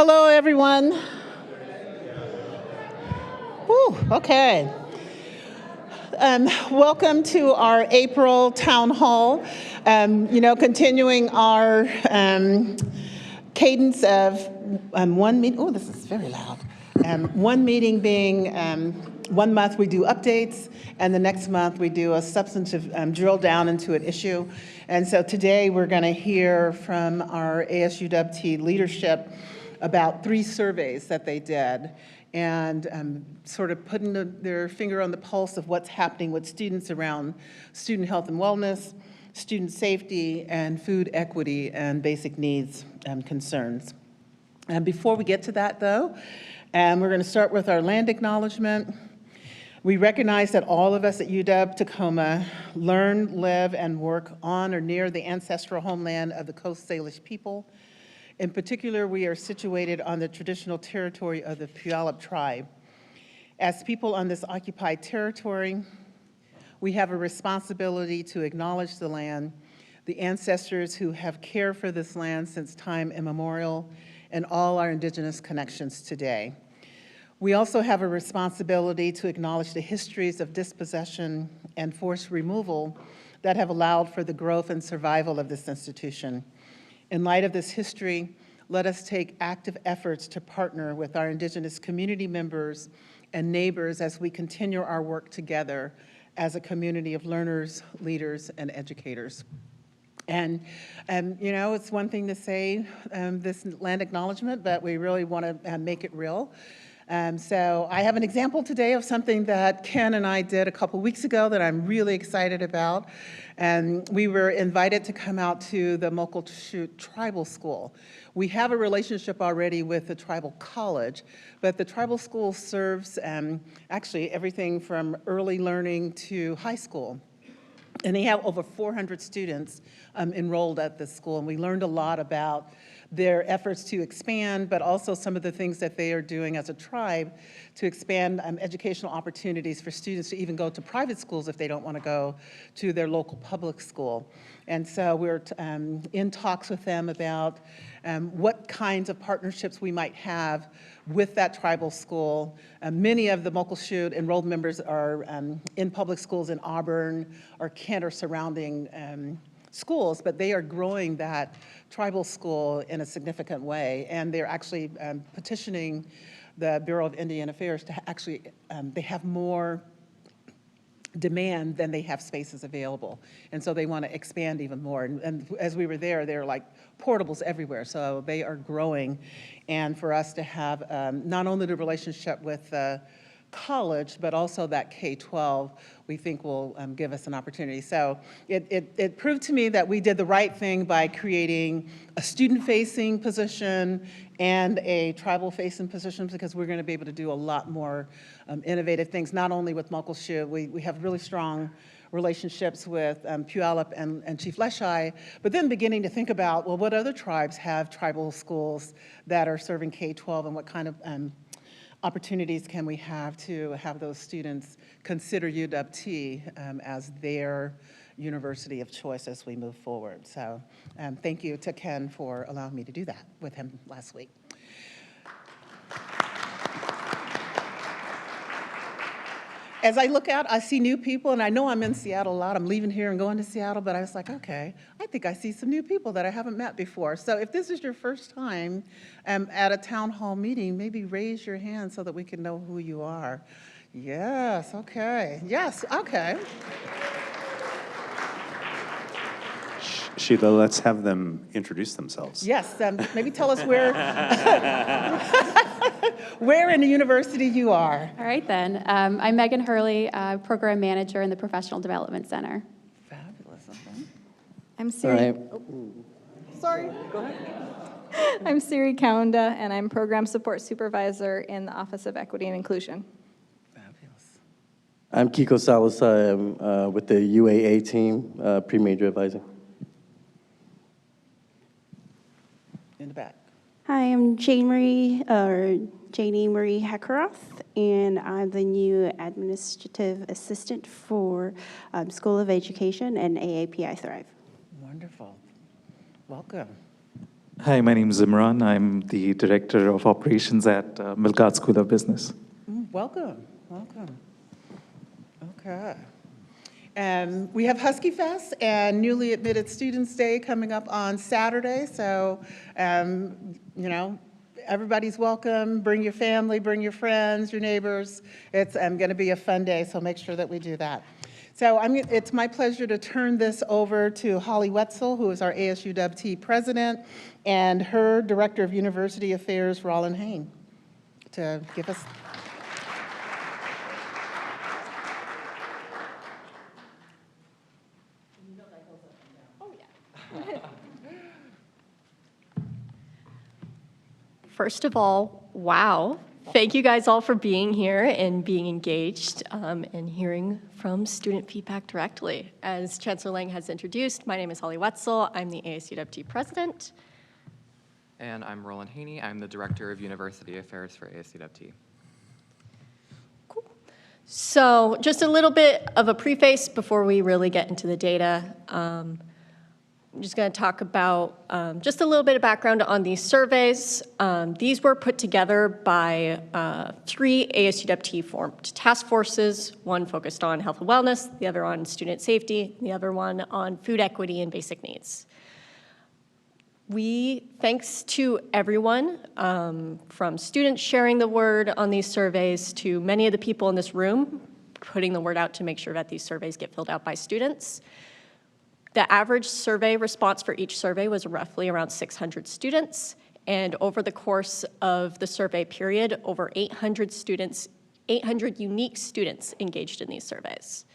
Hello, everyone. Whew, okay. Welcome to our April town hall. Continuing our cadence of one meeting. Oh, this is very loud. One meeting being 1 month we do updates, and the next month we do a substantive drill down into an issue. And so today we're going to hear from our ASUWT leadership about 3 surveys that they did, and sort of putting their finger on the pulse of what's happening with students around student health and wellness, student safety, and food equity and basic needs concerns. And before we get to that, though, we're going to start with our land acknowledgement. We recognize that all of us at UW Tacoma learn, live, and work on or near the ancestral homeland of the Coast Salish people. In particular, we are situated on the traditional territory of the Puyallup tribe. As people on this occupied territory, we have a responsibility to acknowledge the land, the ancestors who have cared for this land since time immemorial, and all our indigenous connections today. We also have a responsibility to acknowledge the histories of dispossession and forced removal that have allowed for the growth and survival of this institution. In light of this history, let us take active efforts to partner with our indigenous community members and neighbors as we continue our work together as a community of learners, leaders, and educators. And it's one thing to say this land acknowledgement, but we really want to make it real. So I have an example today of something that Ken and I did a couple weeks ago that I'm really excited about. And we were invited to come out to the Muckleshoot Tribal School. We have a relationship already with the Tribal College, but the Tribal School serves actually everything from early learning to high school. And they have over 400 students enrolled at this school, and we learned a lot about their efforts to expand, but also some of the things that they are doing as a tribe to expand educational opportunities for students to even go to private schools if they don't want to go to their local public school. And so we're in talks with them about what kinds of partnerships we might have with that tribal school. Many of the Muckleshoot enrolled members are in public schools in Auburn or Kent or surrounding schools, but they are growing that tribal school in a significant way, and they're actually petitioning the Bureau of Indian Affairs to actually, they have more demand than they have spaces available, and so they want to expand even more. And as we were there are like portables everywhere, so they are growing. And for us to have not only the relationship with college, but also that K-12, we think will give us an opportunity. So it proved to me that we did the right thing by creating a student-facing position and a tribal-facing position, because we're going to be able to do a lot more innovative things, not only with Muckleshoot. We have really strong relationships with Puyallup and Chief Leshai, but then beginning to think about, well, what other tribes have tribal schools that are serving K-12, and what kind of opportunities can we have to have those students consider UW-T as their university of choice as we move forward. So thank you to Ken for allowing me to do that with him last week. As I look out, I see new people, and I know I'm in Seattle a lot. I'm leaving here and going to Seattle, but I was like, okay, I think I see some new people that I haven't met before. So if this is your first time at a town hall meeting, maybe raise your hand so that we can know who you are. Yes, okay. Yes, okay. Sheila, let's have them introduce themselves. Yes, maybe tell us where, where in the university you are. All right, then. I'm Megan Hurley, Program Manager in the Professional Development Center. Fabulous. Okay. I'm Siri. Sorry, go ahead. I'm Siri Kaunda, and I'm Program Support Supervisor in the Office of Equity and Inclusion. Fabulous. I'm Kiko Salazar. I'm with the UAA team, pre-major advising. In the back. Hi, I'm Janie Marie Hekaroth, and I'm the new Administrative Assistant for School of Education and AAPI Thrive. Wonderful. Welcome. Hi, my name is Imran. I'm the Director of Operations at Milgard School of Business. Welcome, welcome. Okay. We have Husky Fest and Newly Admitted Students Day coming up on Saturday, so, you know, everybody's welcome. Bring your family, bring your friends, your neighbors. It's going to be a fun day, so make sure that we do that. So it's my pleasure to turn this over to Holly Wetzel, who is our ASUWT president, and her Director of University Affairs, Roland Hain, to give us. First of all, wow. Thank you guys all for being here and being engaged and hearing from student feedback directly. As Chancellor Lang has introduced, my name is Holly Wetzel. I'm the ASUWT president. And I'm Roland Haney. I'm the Director of University Affairs for ASUWT. Cool. So just a little bit of a preface before we really get into the data. I'm just going to talk about just a little bit of background on these surveys. These were put together by 3 ASUWT formed task forces, one focused on health and wellness, the other on student safety, the other one on food equity and basic needs. Thanks to everyone, from students sharing the word on these surveys to many of the people in this room putting the word out to make sure that these surveys get filled out by students. The average survey response for each survey was roughly around 600 students, and over the course of the survey period, over 800 unique students engaged in these surveys.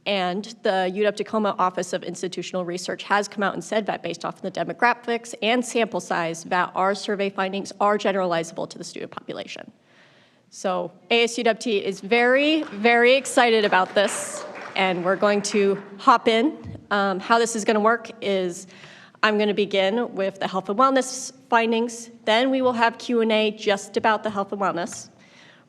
And the UW-Tacoma Office of Institutional Research has come out and said that based off of the demographics and sample size, that our survey findings are generalizable to the student population. So ASUWT is very, very excited about this, and we're going to hop in. How this is going to work is I'm going to begin with the health and wellness findings. Then we will have Q&A just about the health and wellness.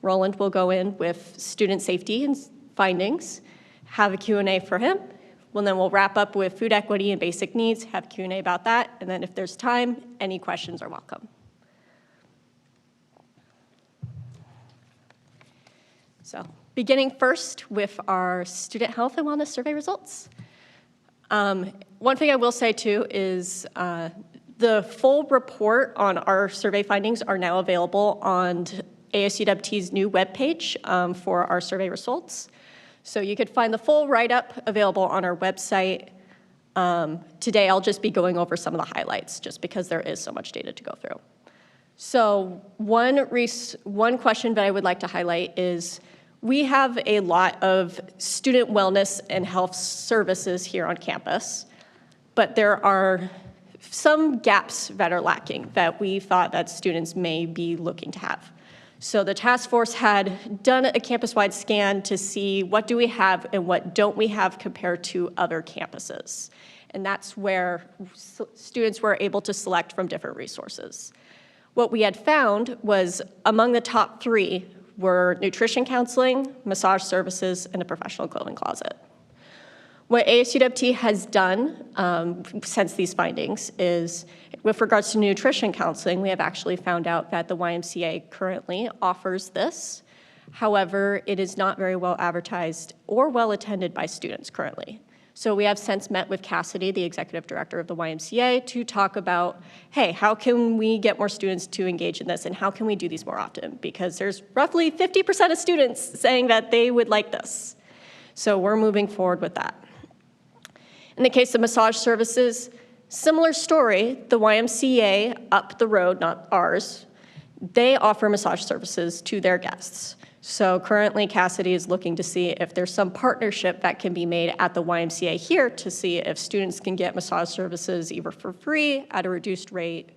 Roland will go in with student safety and findings, have a Q&A for him. Well, then we'll wrap up with food equity and basic needs, have Q&A about that. And then if there's time, any questions are welcome. So beginning first with our student health and wellness survey results. One thing I will say too is the full report on our survey findings are now available on ASUWT's new webpage for our survey results. So you could find the full write-up available on our website. Today I'll just be going over some of the highlights just because there is so much data to go through. So one question that I would like to highlight is we have a lot of student wellness and health services here on campus, but there are some gaps that are lacking that we thought that students may be looking to have. So the task force had done a campus-wide scan to see what do we have and what don't we have compared to other campuses. And that's where students were able to select from different resources. What we had found was among the top 3 were nutrition counseling, massage services, and a professional clothing closet. What ASUWT has done since these findings is, with regards to nutrition counseling, we have actually found out that the YMCA currently offers this. However, it is not very well advertised or well attended by students currently. So we have since met with Cassidy, the executive director of the YMCA, to talk about, hey, how can we get more students to engage in this and how can we do these more often? Because there's roughly 50% of students saying that they would like this. So we're moving forward with that. In the case of massage services, similar story, the YMCA up the road, not ours, they offer massage services to their guests. So currently Cassidy is looking to see if there's some partnership that can be made at the YMCA here to see if students can get massage services either for free, at a reduced rate,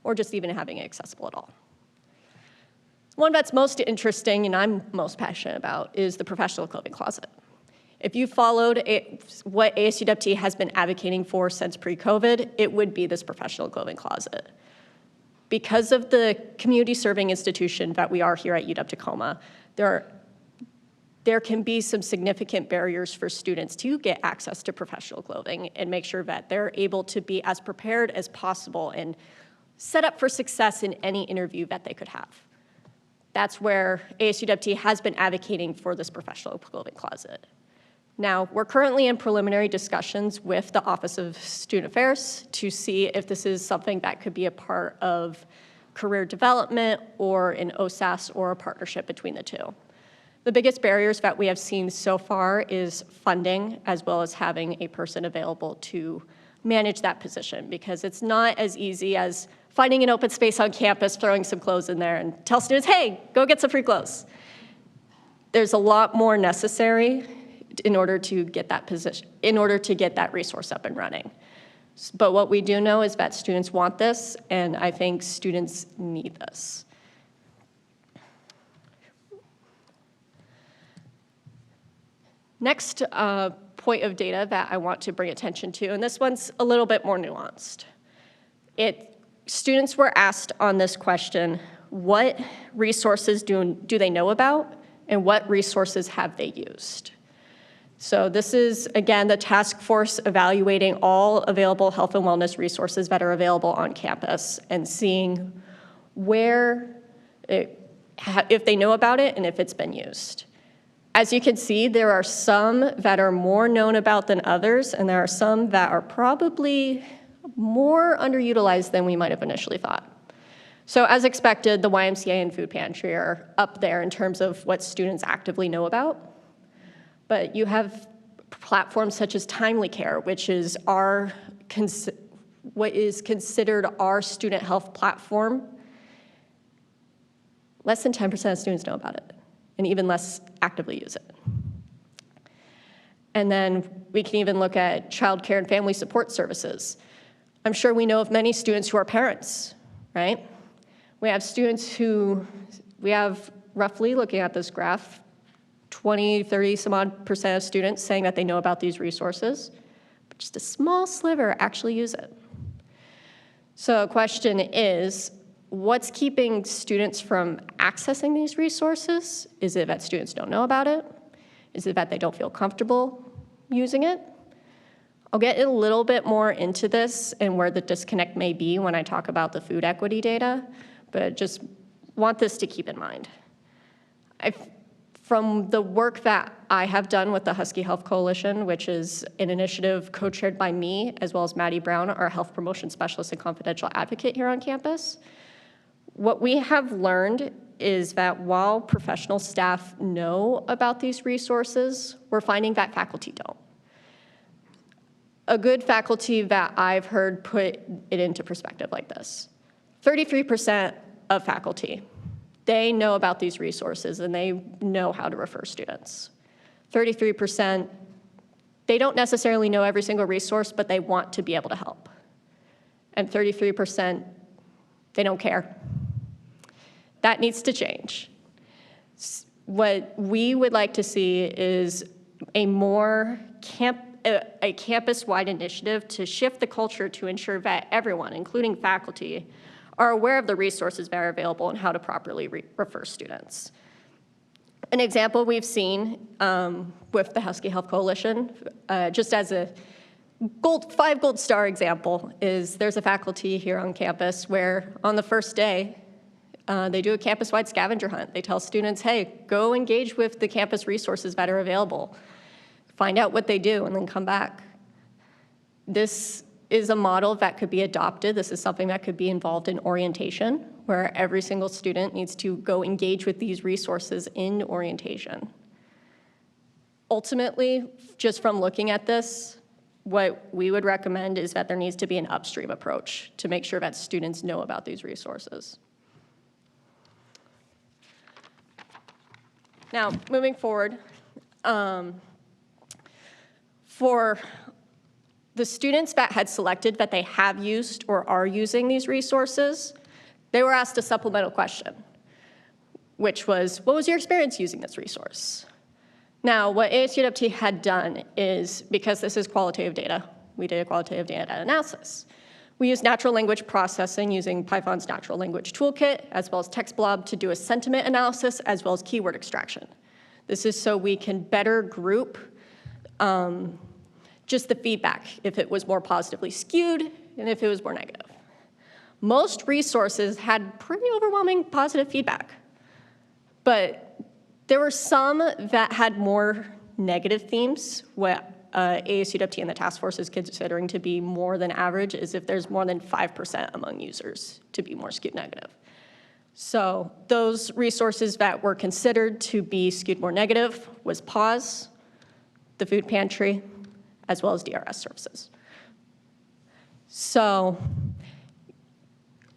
or just even having it accessible at all. One that's most interesting and I'm most passionate about is the professional clothing closet. If you followed what ASUWT has been advocating for since pre-COVID, it would be this professional clothing closet. Because of the community serving institution that we are here at UW-Tacoma, there can be some significant barriers for students to get access to professional clothing and make sure that they're able to be as prepared as possible and set up for success in any interview that they could have. That's where ASUWT has been advocating for this professional clothing closet. Now, we're currently in preliminary discussions with the Office of Student Affairs to see if this is something that could be a part of career development or an OSAS or a partnership between the two. The biggest barriers that we have seen so far is funding, as well as having a person available to manage that position, because it's not as easy as finding an open space on campus, throwing some clothes in there, and tell students, hey, go get some free clothes. There's a lot more necessary in order to get that position, in order to get that resource up and running. But what we do know is that students want this, and I think students need this. Next point of data that I want to bring attention to, and this one's a little bit more nuanced. Students were asked on this question, what resources do they know about, and what resources have they used? So this is, again, the task force evaluating all available health and wellness resources that are available on campus and seeing if they know about it and if it's been used. As you can see, there are some that are more known about than others, and there are some that are probably more underutilized than we might have initially thought. So as expected, the YMCA and food pantry are up there in terms of what students actively know about. But you have platforms such as Timely Care, which is what is considered our student health platform. Less than 10% of students know about it, and even less actively use it. And then we can even look at child care and family support services. I'm sure we know of many students who are parents, right? We have students who, we have roughly, looking at this graph, 20, 30 some odd % of students saying that they know about these resources, but just a small sliver actually use it. So the question is, what's keeping students from accessing these resources? Is it that students don't know about it? Is it that they don't feel comfortable using it? I'll get a little bit more into this and where the disconnect may be when I talk about the food equity data, but just want this to keep in mind. From the work that I have done with the Husky Health Coalition, which is an initiative co-chaired by me, as well as Maddie Brown, our health promotion specialist and confidential advocate here on campus, what we have learned is that while professional staff know about these resources, we're finding that faculty don't. A good faculty that I've heard put it into perspective like this: 33% of faculty, they know about these resources and they know how to refer students. 33%, they don't necessarily know every single resource, but they want to be able to help. And 33%, they don't care. That needs to change. What we would like to see is a campus-wide initiative to shift the culture to ensure that everyone, including faculty, are aware of the resources that are available and how to properly refer students. An example we've seen with the Husky Health Coalition, just as a 5 gold star example, is there's a faculty here on campus where on the first day, they do a campus-wide scavenger hunt. They tell students, hey, go engage with the campus resources that are available. Find out what they do and then come back. This is a model that could be adopted. This is something that could be involved in orientation, where every single student needs to go engage with these resources in orientation. Ultimately, just from looking at this, what we would recommend is that there needs to be an upstream approach to make sure that students know about these resources. Now, moving forward, for the students that had selected that they have used or are using these resources, they were asked a supplemental question, which was, what was your experience using this resource? Now, what ASUWT had done is, because this is qualitative data, we did a qualitative data analysis. We used natural language processing using Python's natural language toolkit, as well as TextBlob, to do a sentiment analysis, as well as keyword extraction. This is so we can better group just the feedback, if it was more positively skewed and if it was more negative. Most resources had pretty overwhelming positive feedback, but there were some that had more negative themes. What ASUWT and the task force is considering to be more than average is if there's more than 5% among users to be more skewed negative. So those resources that were considered to be skewed more negative was PAWS, the food pantry, as well as DRS services. So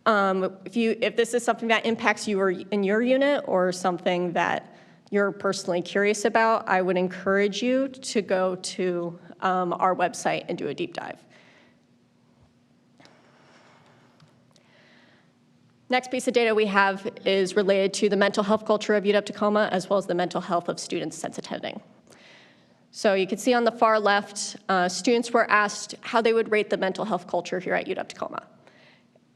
if this is something that impacts you in your unit or something that you're personally curious about, I would encourage you to go to our website and do a deep dive. Next piece of data we have is related to the mental health culture of UW-Tacoma, as well as the mental health of students since attending. So you can see on the far left, students were asked how they would rate the mental health culture here at UW-Tacoma.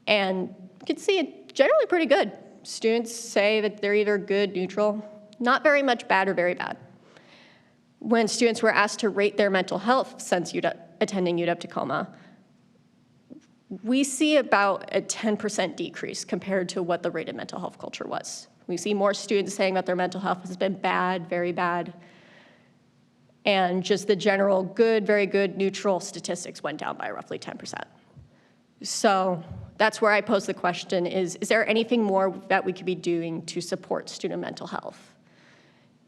And you can see it generally pretty good. Students say that they're either good, neutral, not very much bad or very bad. When students were asked to rate their mental health since attending UW-Tacoma, we see about a 10% decrease compared to what the rated mental health culture was. We see more students saying that their mental health has been bad, very bad, and just the general good, very good, neutral statistics went down by roughly 10%. So that's where I pose the question is there anything more that we could be doing to support student mental health?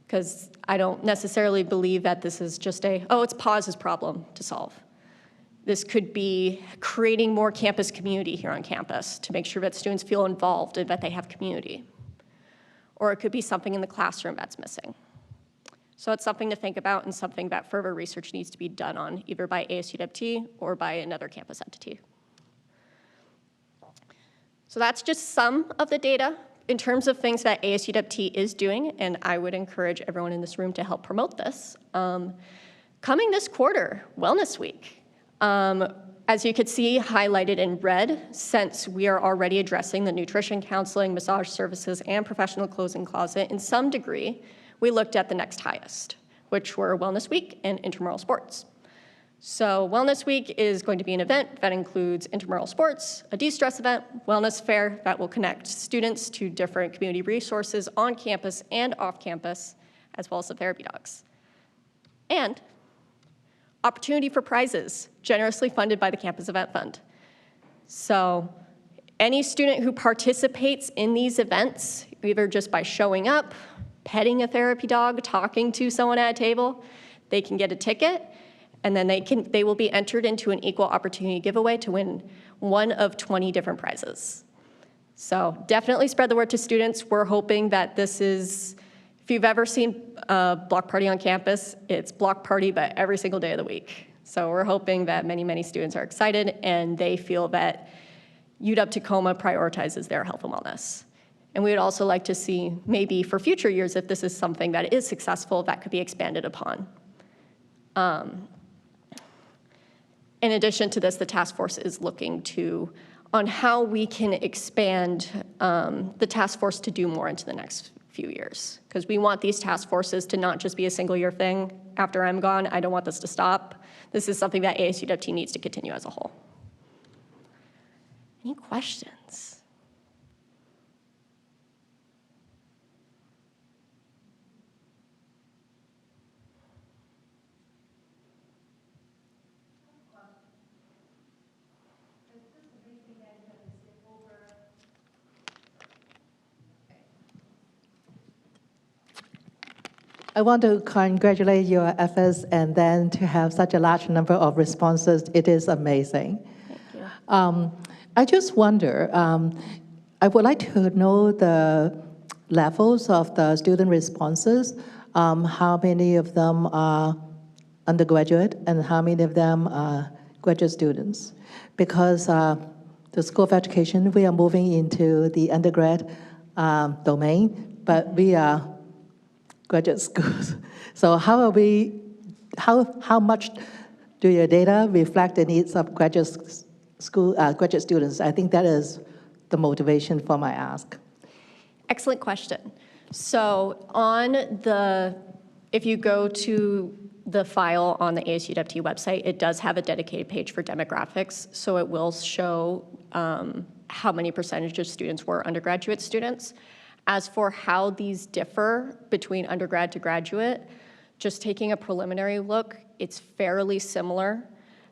Because I don't necessarily believe that this is just it's PAWS's problem to solve. This could be creating more campus community here on campus to make sure that students feel involved and that they have community. Or it could be something in the classroom that's missing. So it's something to think about and something that further research needs to be done on, either by ASUWT or by another campus entity. So that's just some of the data in terms of things that ASUWT is doing, and I would encourage everyone in this room to help promote this. Coming this quarter, Wellness Week. As you could see highlighted in red, since we are already addressing the nutrition counseling, massage services, and professional clothing closet in some degree, we looked at the next highest, which were Wellness Week and intramural sports. So Wellness Week is going to be an event that includes intramural sports, a de-stress event, wellness fair that will connect students to different community resources on campus and off campus, as well as the therapy dogs. And opportunity for prizes, generously funded by the Campus Event Fund. So any student who participates in these events, either just by showing up, petting a therapy dog, talking to someone at a table, they can get a ticket, and then they will be entered into an equal opportunity giveaway to win one of 20 different prizes. So definitely spread the word to students. We're hoping that this is, if you've ever seen a block party on campus, it's block party, but every single day of the week. So we're hoping that many, many students are excited and they feel that UW-Tacoma prioritizes their health and wellness. And we would also like to see, maybe for future years, if this is something that is successful, that could be expanded upon. In addition to this, the task force is looking on how we can expand the task force to do more into the next few years. Because we want these task forces to not just be a single year thing. After I'm gone, I don't want this to stop. This is something that ASUWT needs to continue as a whole. Any questions? I want to congratulate your efforts and then to have such a large number of responses. It is amazing. Thank you. I just wonder, I would like to know the levels of the student responses, how many of them are undergraduate and how many of them are graduate students. Because the School of Education, we are moving into the undergrad domain, but we are graduate schools. So how much do your data reflect the needs of graduate students? I think that is the motivation for my ask. Excellent question. So if you go to the file on the ASUWT website, it does have a dedicated page for demographics, so it will show how many percentage of students were undergraduate students. As for how these differ between undergrad to graduate, just taking a preliminary look, it's fairly similar.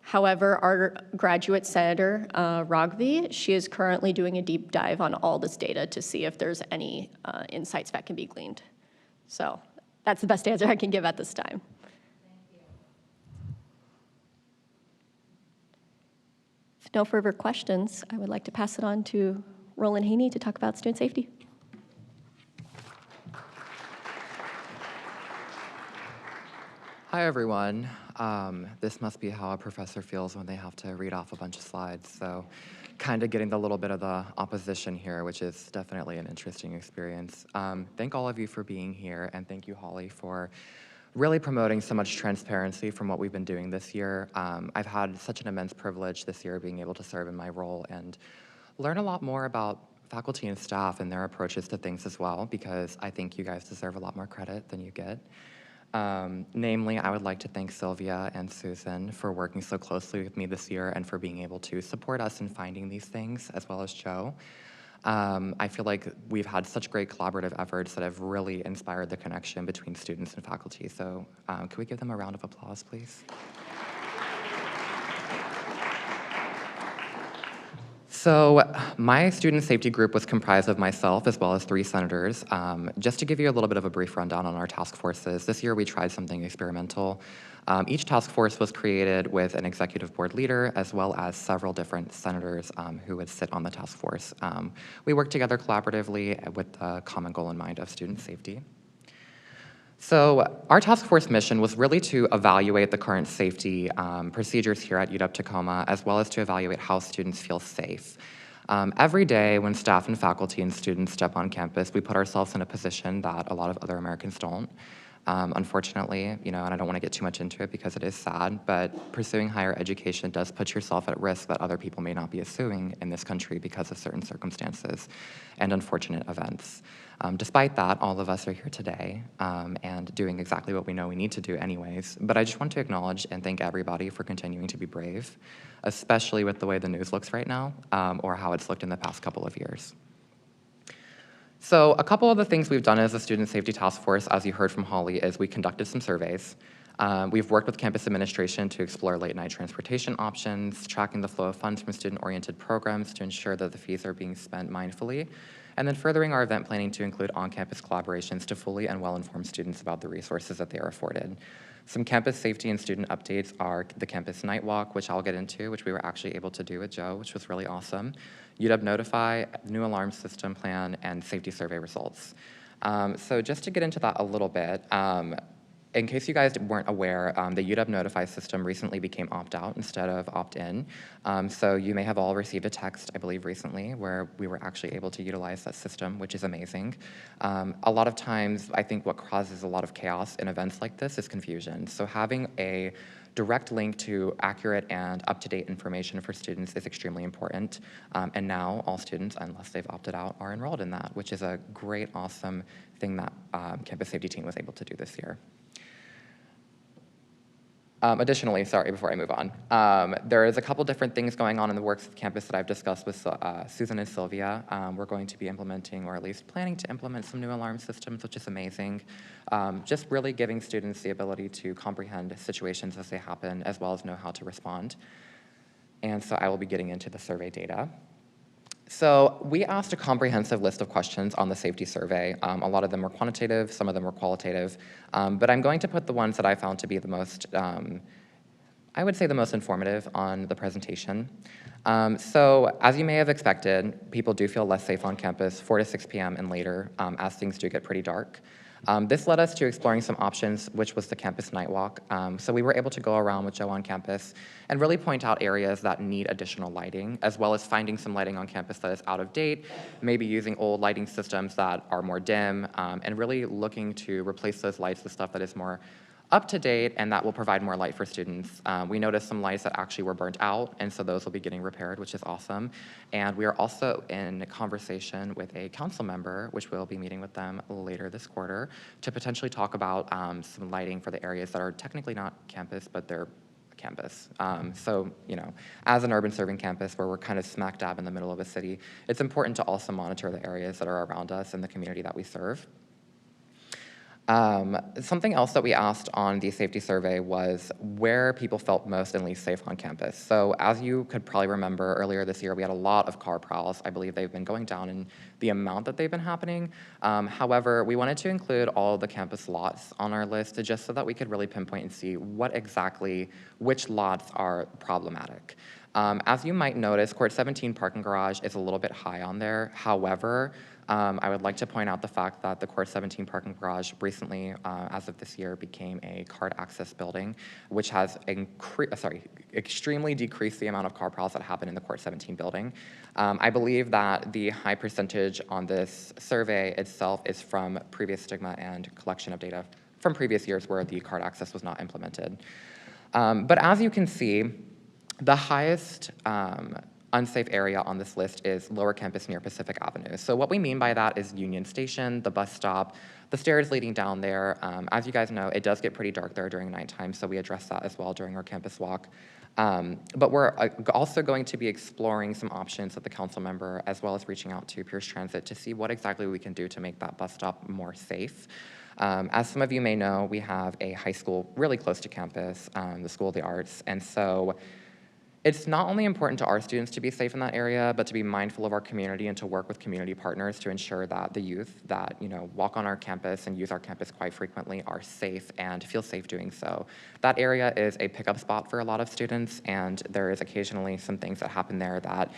However, our graduate senator, Raghavi, she is currently doing a deep dive on all this data to see if there's any insights that can be gleaned. So that's the best answer I can give at this time. If no further questions, I would like to pass it on to Roland Haney to talk about student safety. Hi, everyone. This must be how a professor feels when they have to read off a bunch of slides. So kind of getting a little bit of the opposition here, which is definitely an interesting experience. Thank all of you for being here, and thank you, Holly, for really promoting so much transparency from what we've been doing this year. I've had such an immense privilege this year being able to serve in my role and learn a lot more about faculty and staff and their approaches to things as well, because I think you guys deserve a lot more credit than you get. Namely, I would like to thank Sylvia and Susan for working so closely with me this year and for being able to support us in finding these things, as well as Joe. I feel like we've had such great collaborative efforts that have really inspired the connection between students and faculty. So can we give them a round of applause, please? So my student safety group was comprised of myself as well as 3 senators. Just to give you a little bit of a brief rundown on our task forces, this year we tried something experimental. Each task force was created with an executive board leader as well as several different senators who would sit on the task force. We worked together collaboratively with the common goal in mind of student safety. So our task force mission was really to evaluate the current safety procedures here at UW-Tacoma, as well as to evaluate how students feel safe. Every day when staff and faculty and students step on campus, we put ourselves in a position that a lot of other Americans don't. Unfortunately, and I don't want to get too much into it because it is sad, but pursuing higher education does put yourself at risk that other people may not be assuming in this country because of certain circumstances and unfortunate events. Despite that, all of us are here today and doing exactly what we know we need to do anyways. But I just want to acknowledge and thank everybody for continuing to be brave, especially with the way the news looks right now or how it's looked in the past couple of years. So a couple of the things we've done as a student safety task force, as you heard from Holly, is we conducted some surveys. We've worked with campus administration to explore late night transportation options, tracking the flow of funds from student-oriented programs to ensure that the fees are being spent mindfully, and then furthering our event planning to include on-campus collaborations to fully and well-inform students about the resources that they are afforded. Some campus safety and student updates are the campus night walk, which I'll get into, which we were actually able to do with Joe, which was really awesome. UW Notify, new alarm system plan, and safety survey results. So just to get into that a little bit, in case you guys weren't aware, the UW Notify system recently became opt-out instead of opt-in. So you may have all received a text, I believe recently, where we were actually able to utilize that system, which is amazing. A lot of times, I think what causes a lot of chaos in events like this is confusion. So having a direct link to accurate and up-to-date information for students is extremely important. And now all students, unless they've opted out, are enrolled in that, which is a great, awesome thing that campus safety team was able to do this year. Additionally, sorry, before I move on, there is a couple different things going on in the works of campus that I've discussed with Susan and Sylvia. We're going to be implementing, or at least planning to implement, some new alarm systems, which is amazing. Just really giving students the ability to comprehend situations as they happen, as well as know how to respond. And so I will be getting into the survey data. So we asked a comprehensive list of questions on the safety survey. A lot of them were quantitative, some of them were qualitative, but I'm going to put the ones that I found to be the most, I would say the most informative on the presentation. So as you may have expected, people do feel less safe on campus 4 to 6 p.m. and later as things do get pretty dark. This led us to exploring some options, which was the campus night walk. So we were able to go around with Joe on campus and really point out areas that need additional lighting, as well as finding some lighting on campus that is out of date, maybe using old lighting systems that are more dim, and really looking to replace those lights with stuff that is more up to date, and that will provide more light for students. We noticed some lights that actually were burnt out, and so those will be getting repaired, which is awesome. And we are also in conversation with a council member, which we'll be meeting with them later this quarter, to potentially talk about some lighting for the areas that are technically not campus, but they're campus. So, you know, as an urban serving campus where we're kind of smack dab in the middle of a city, it's important to also monitor the areas that are around us and the community that we serve. Something else that we asked on the safety survey was where people felt most and least safe on campus. So as you could probably remember, earlier this year, we had a lot of car prowls. I believe they've been going down in the amount that they've been happening. However, we wanted to include all of the campus lots on our list just so that we could really pinpoint and see which lots are problematic. As you might notice, Court 17 parking garage is a little bit high on there. However, I would like to point out the fact that the Court 17 parking garage recently, as of this year, became a card access building, which has extremely decreased the amount of car prowls that happen in the Court 17 building. I believe that the high percentage on this survey itself is from previous stigma and collection of data from previous years where the card access was not implemented. But as you can see, the highest unsafe area on this list is lower campus near Pacific Avenue. So what we mean by that is Union Station, the bus stop, the stairs leading down there. As you guys know, it does get pretty dark there during nighttime, so we address that as well during our campus walk. But we're also going to be exploring some options with the council member, as well as reaching out to Pierce Transit to see what exactly we can do to make that bus stop more safe. As some of you may know, we have a high school really close to campus, the School of the Arts, and so it's not only important to our students to be safe in that area, but to be mindful of our community and to work with community partners to ensure that the youth that, you know, walk on our campus and use our campus quite frequently are safe and feel safe doing so. That area is a pickup spot for a lot of students, and there is occasionally some things that happen there that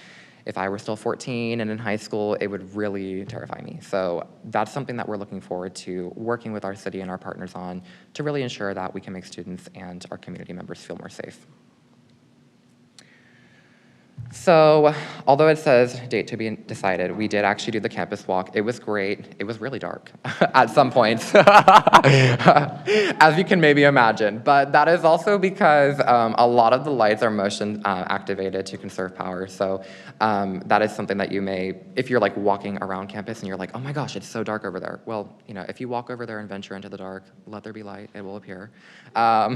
if I were still 14 and in high school, it would really terrify me. So that's something that we're looking forward to working with our city and our partners on to really ensure that we can make students and our community members feel more safe. So, although it says date to be decided, we did actually do the campus walk. It was great. It was really dark at some points, as you can maybe imagine. But that is also because a lot of the lights are motion activated to conserve power. So that is something that you may, if you're like walking around campus and you're like, oh my gosh, it's so dark over there. Well, you know, if you walk over there and venture into the dark, let there be light, it will appear. I'm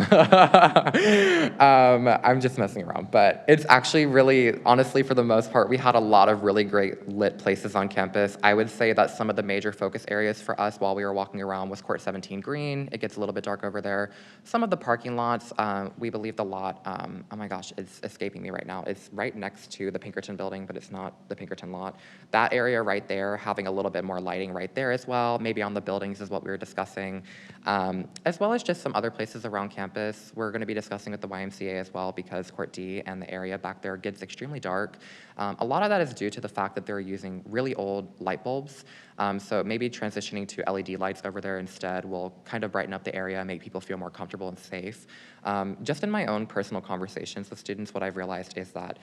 just messing around, but it's actually really, honestly, for the most part, we had a lot of really great lit places on campus. I would say that some of the major focus areas for us while we were walking around was Court 17 Green. It gets a little bit dark over there. Some of the parking lots, we believe the lot, oh my gosh, it's escaping me right now. It's right next to the Pinkerton building, but it's not the Pinkerton lot. That area right there, having a little bit more lighting right there as well, maybe on the buildings is what we were discussing, as well as just some other places around campus. We're going to be discussing with the YMCA as well, because Court D and the area back there gets extremely dark. A lot of that is due to the fact that they're using really old light bulbs. So maybe transitioning to LED lights over there instead will kind of brighten up the area, make people feel more comfortable and safe. Just in my own personal conversations with students, what I've realized is that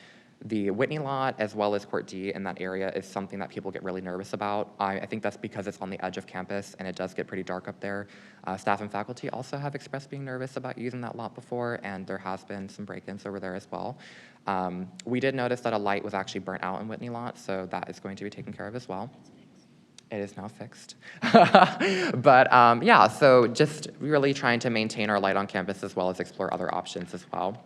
the Whitney lot, as well as Court D in that area, is something that people get really nervous about. I think that's because it's on the edge of campus and it does get pretty dark up there. Staff and faculty also have expressed being nervous about using that lot before, and there has been some break-ins over there as well. We did notice that a light was actually burnt out in Whitney lot, so that is going to be taken care of as well. It is now fixed. But yeah, so just really trying to maintain our light on campus as well as explore other options as well.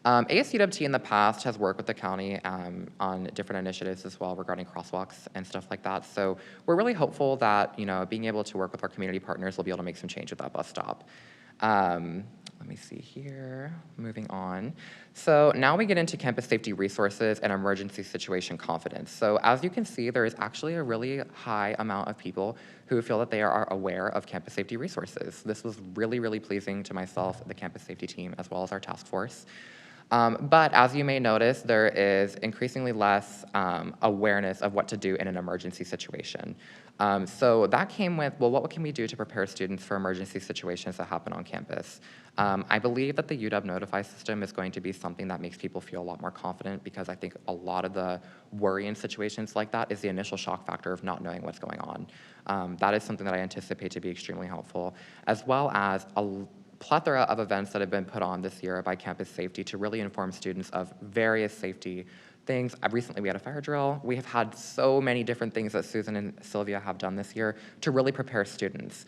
ASUWT in the past has worked with the county on different initiatives as well regarding crosswalks and stuff like that. So we're really hopeful that, you know, being able to work with our community partners, we'll be able to make some change with that bus stop. Let me see here, moving on. So now we get into campus safety resources and emergency situation confidence. So as you can see, there is actually a really high amount of people who feel that they are aware of campus safety resources. This was really, really pleasing to myself, the campus safety team, as well as our task force. But as you may notice, there is increasingly less awareness of what to do in an emergency situation. So that came with, well, what can we do to prepare students for emergency situations that happen on campus? I believe that the UW Notify system is going to be something that makes people feel a lot more confident, because I think a lot of the worry in situations like that is the initial shock factor of not knowing what's going on. That is something that I anticipate to be extremely helpful, as well as a plethora of events that have been put on this year by Campus Safety to really inform students of various safety things. Recently we had a fire drill. We have had so many different things that Susan and Sylvia have done this year to really prepare students.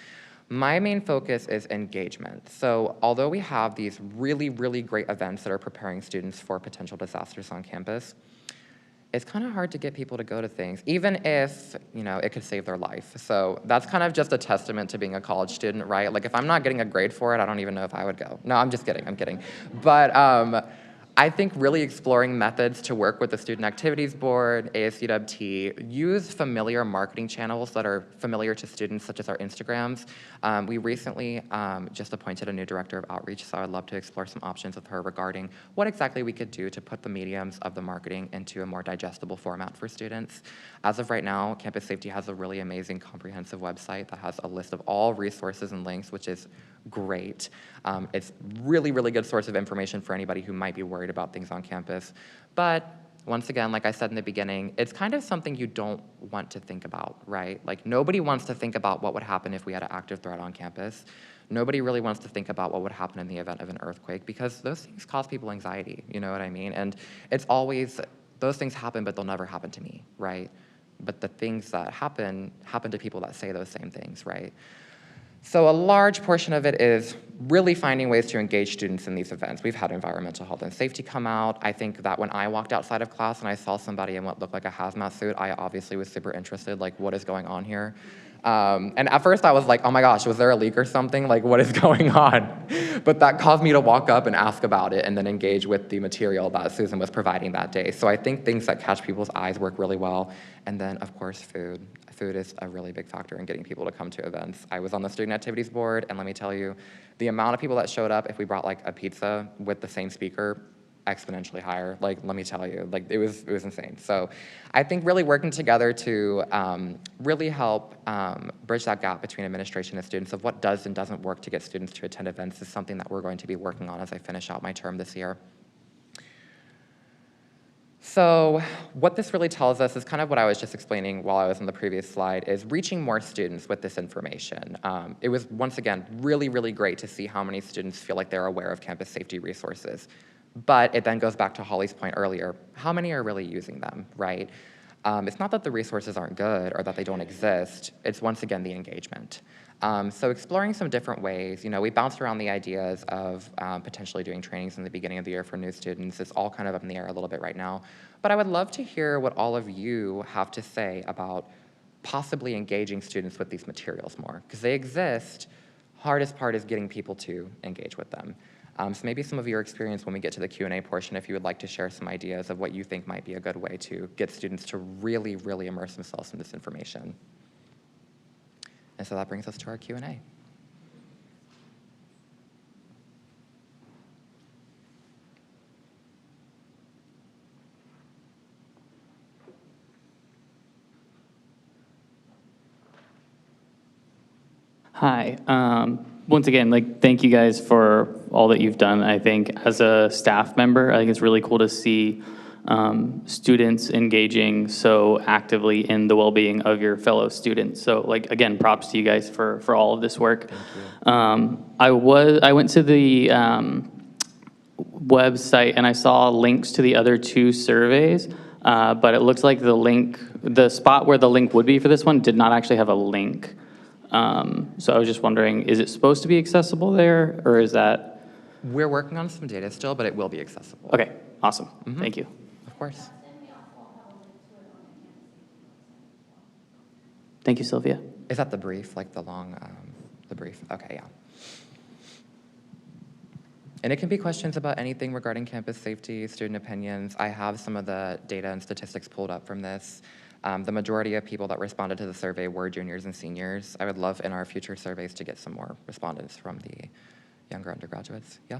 My main focus is engagement. So although we have these really, really great events that are preparing students for potential disasters on campus, it's kind of hard to get people to go to things, even if, it could save their life. So that's kind of just a testament to being a college student, right? Like, if I'm not getting a grade for it, I don't even know if I would go. No, I'm just kidding, I'm kidding. But I think really exploring methods to work with the Student Activities Board, ASUWT, use familiar marketing channels that are familiar to students, such as our Instagrams. We recently just appointed a new director of outreach, so I'd love to explore some options with her regarding what exactly we could do to put the mediums of the marketing into a more digestible format for students. As of right now, Campus Safety has a really amazing comprehensive website that has a list of all resources and links, which is great. It's really, really good source of information for anybody who might be worried about things on campus. But once again, like I said in the beginning, it's kind of something you don't want to think about, right? Like, nobody wants to think about what would happen if we had an active threat on campus. Nobody really wants to think about what would happen in the event of an earthquake, because those things cause people anxiety, you know what I mean? And it's always, those things happen, but they'll never happen to me, right? But the things that happen to people that say those same things, right? So a large portion of it is really finding ways to engage students in these events. We've had environmental health and safety come out. I think that when I walked outside of class and I saw somebody in what looked like a hazmat suit, I obviously was super interested, like, what is going on here? And at first I was like, oh my gosh, was there a leak or something? Like, what is going on? But that caused me to walk up and ask about it and then engage with the material that Susan was providing that day. So I think things that catch people's eyes work really well. And then, of course, food. Food is a really big factor in getting people to come to events. I was on the Student Activities Board, and let me tell you, the amount of people that showed up, if we brought like a pizza with the same speaker, exponentially higher. Like, let me tell you, like, it was insane. So I think really working together to really help bridge that gap between administration and students of what does and doesn't work to get students to attend events is something that we're going to be working on as I finish out my term this year. So what this really tells us is kind of what I was just explaining while I was on the previous slide, is reaching more students with this information. It was, once again, really, really great to see how many students feel like they're aware of campus safety resources. But it then goes back to Holly's point earlier, how many are really using them, right? It's not that the resources aren't good or that they don't exist, it's once again the engagement. So exploring some different ways, we bounced around the ideas of potentially doing trainings in the beginning of the year for new students. It's all kind of up in the air a little bit right now. But I would love to hear what all of you have to say about possibly engaging students with these materials more, because they exist. Hardest part is getting people to engage with them. So maybe some of your experience when we get to the Q&A portion, if you would like to share some ideas of what you think might be a good way to get students to really, really immerse themselves in this information. And so that brings us to our Q&A. Hi. Once again, thank you guys for all that you've done. I think as a staff member, I think it's really cool to see students engaging so actively in the well-being of your fellow students. So, again, props to you guys for all of this work. I went to the website and I saw links to the other two surveys, but it looks like the spot where the link would be for this one did not actually have a link. So I was just wondering, is it supposed to be accessible there, or is that? We're working on some data still, but it will be accessible. Okay, awesome. Thank you. Of course. Thank you, Sylvia. Is that the brief, like the long, the brief? Okay, yeah. And it can be questions about anything regarding campus safety, student opinions. I have some of the data and statistics pulled up from this. The majority of people that responded to the survey were juniors and seniors. I would love in our future surveys to get some more respondents from the younger undergraduates. Yeah?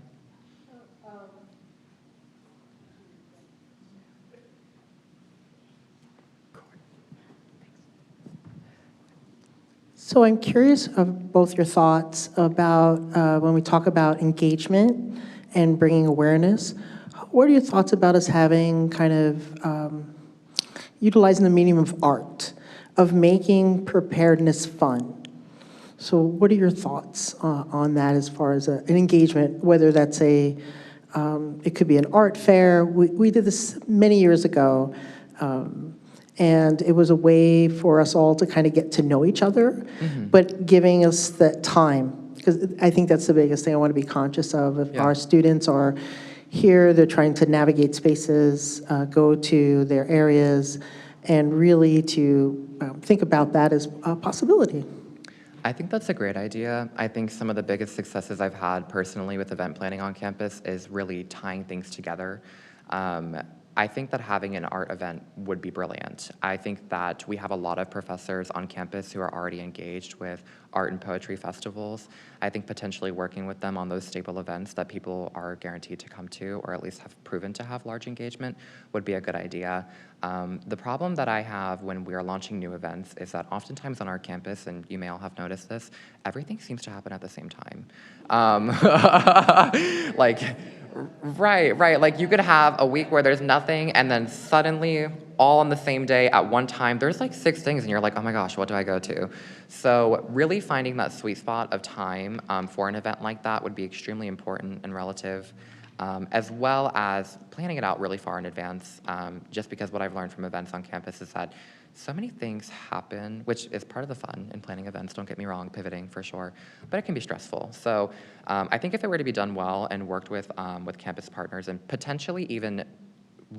So I'm curious of both your thoughts about when we talk about engagement and bringing awareness. What are your thoughts about us having kind of utilizing the medium of art, of making preparedness fun? So what are your thoughts on that as far as an engagement, whether that's it could be an art fair. We did this many years ago, and it was a way for us all to kind of get to know each other, but giving us that time, because I think that's the biggest thing I want to be conscious of. If our students are here, they're trying to navigate spaces, go to their areas, and really to think about that as a possibility. I think that's a great idea. I think some of the biggest successes I've had personally with event planning on campus is really tying things together. I think that having an art event would be brilliant. I think that we have a lot of professors on campus who are already engaged with art and poetry festivals. I think potentially working with them on those staple events that people are guaranteed to come to, or at least have proven to have large engagement, would be a good idea. The problem that I have when we are launching new events is that oftentimes on our campus, and you may all have noticed this, everything seems to happen at the same time. Right. Like you could have a week where there's nothing, and then suddenly, all on the same day at one time, there's like 6 things, and you're like, oh my gosh, what do I go to? So really finding that sweet spot of time for an event like that would be extremely important and relative, as well as planning it out really far in advance, just because what I've learned from events on campus is that so many things happen, which is part of the fun in planning events, don't get me wrong, pivoting for sure, but it can be stressful. So I think if it were to be done well and worked with campus partners and potentially even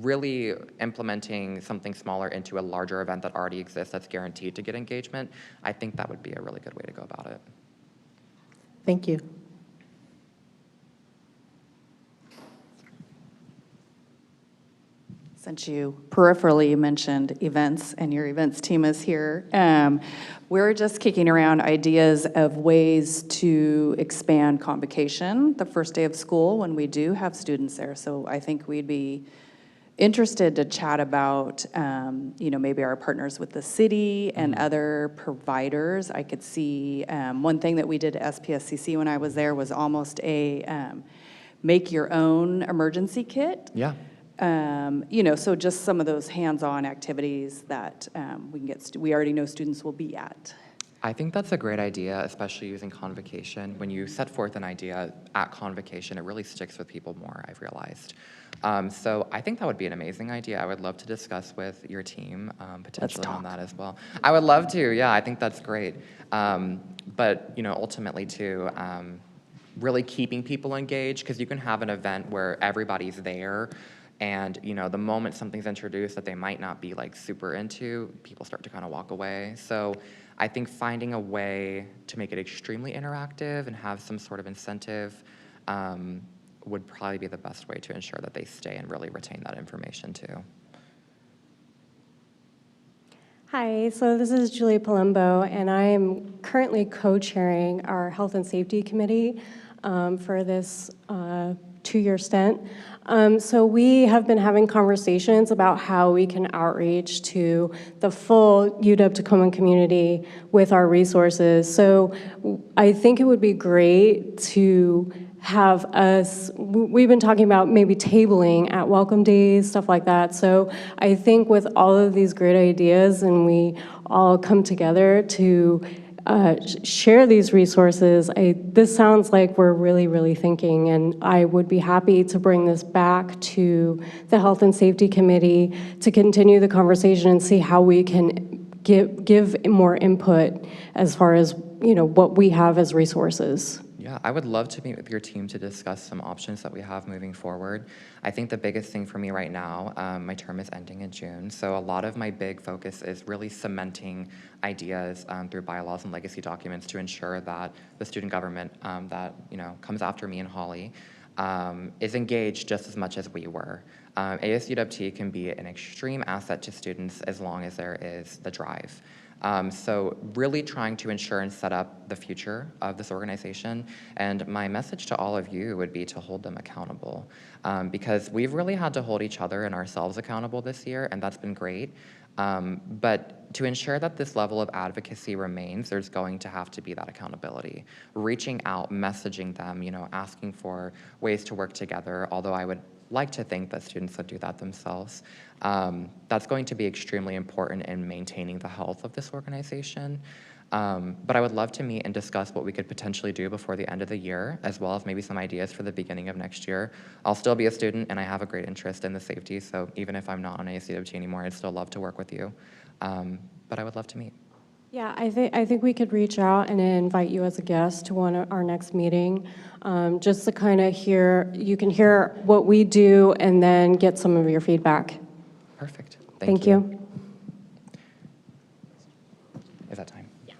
really implementing something smaller into a larger event that already exists that's guaranteed to get engagement, I think that would be a really good way to go about it. Thank you. Since you peripherally mentioned events and your events team is here, we're just kicking around ideas of ways to expand convocation the first day of school when we do have students there. So I think we'd be interested to chat about, maybe our partners with the city and other providers. I could see one thing that we did at SPSCC when I was there was almost a make your own emergency kit. Yeah. So just some of those hands-on activities that we can get. We already know students will be at. I think that's a great idea, especially using convocation. When you set forth an idea at convocation, it really sticks with people more, I've realized. So I think that would be an amazing idea. I would love to discuss with your team potentially on that as well. I would love to, yeah, I think that's great. But, ultimately too, really keeping people engaged, because you can have an event where everybody's there, and the moment something's introduced that they might not be like super into, people start to kind of walk away. So I think finding a way to make it extremely interactive and have some sort of incentive would probably be the best way to ensure that they stay and really retain that information too. Hi, so this is Julie Palumbo, and I am currently co-chairing our Health and Safety Committee for this 2-year stint. So we have been having conversations about how we can outreach to the full UW-Tacoma community with our resources. So I think it would be great to have us, we've been talking about maybe tabling at welcome days, stuff like that. So I think with all of these great ideas and we all come together to share these resources, this sounds like we're really, really thinking, and I would be happy to bring this back to the Health and Safety Committee to continue the conversation and see how we can give more input as far as what we have as resources. Yeah, I would love to meet with your team to discuss some options that we have moving forward. I think the biggest thing for me right now, my term is ending in June, so a lot of my big focus is really cementing ideas through bylaws and legacy documents to ensure that the student government that comes after me and Holly is engaged just as much as we were. ASUWT can be an extreme asset to students as long as there is the drive. So really trying to ensure and set up the future of this organization. And my message to all of you would be to hold them accountable, because we've really had to hold each other and ourselves accountable this year, and that's been great. But to ensure that this level of advocacy remains, there's going to have to be that accountability. Reaching out, messaging them, asking for ways to work together, although I would like to think that students would do that themselves. That's going to be extremely important in maintaining the health of this organization. But I would love to meet and discuss what we could potentially do before the end of the year, as well as maybe some ideas for the beginning of next year. I'll still be a student, and I have a great interest in the safety, so even if I'm not on ACWT anymore, I'd still love to work with you. But I would love to meet. Yeah, I think we could reach out and invite you as a guest to our next meeting, just to kind of you can hear what we do and then get some of your feedback. Perfect. Thank you. Is that time? Yeah.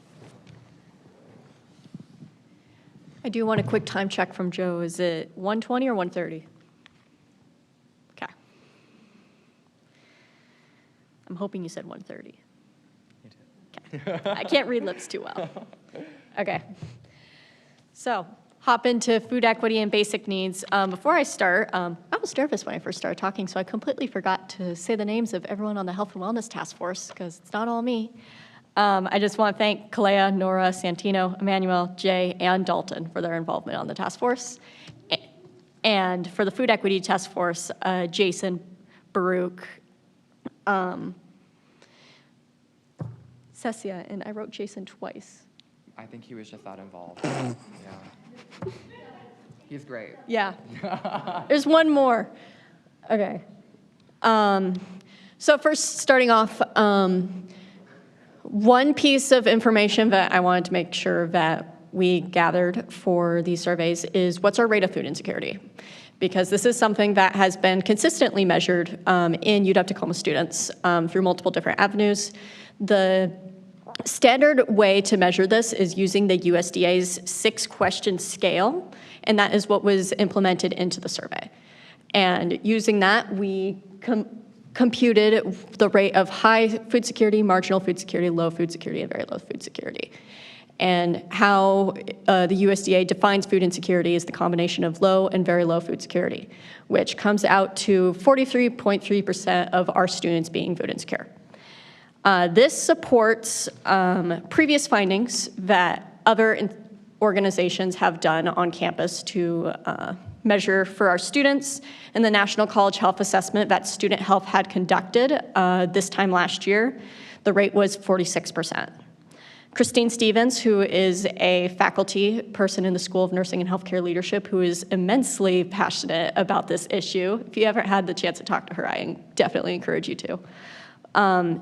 I do want a quick time check from Joe. Is it 1:20 or 1:30? Okay. I'm hoping you said 1:30. Okay. I can't read lips too well. Okay. So, hop into food equity and basic needs. Before I start, I was nervous when I first started talking, so I completely forgot to say the names of everyone on the Health and Wellness Task Force, because it's not all me. I just want to thank Kalea, Nora, Santino, Emmanuel, Jay, and Dalton for their involvement on the task force. And for the Food Equity Task Force, Jason, Baruch, Cecia, and I wrote Jason twice. I think he was just that involved. Yeah. He's great. Yeah. There's one more. Okay. So first, starting off, one piece of information that I wanted to make sure that we gathered for these surveys is what's our rate of food insecurity? Because this is something that has been consistently measured in UW-Tacoma students through multiple different avenues. The standard way to measure this is using the USDA's 6-question scale, and that is what was implemented into the survey. And using that, we computed the rate of high food security, marginal food security, low food security, and very low food security. And how the USDA defines food insecurity is the combination of low and very low food security, which comes out to 43.3% of our students being food insecure. This supports previous findings that other organizations have done on campus to measure for our students. In the National College Health Assessment that Student Health had conducted this time last year, the rate was 46%. Christine Stevens, who is a faculty person in the School of Nursing and Healthcare Leadership, who is immensely passionate about this issue. If you haven't had the chance to talk to her, I definitely encourage you to.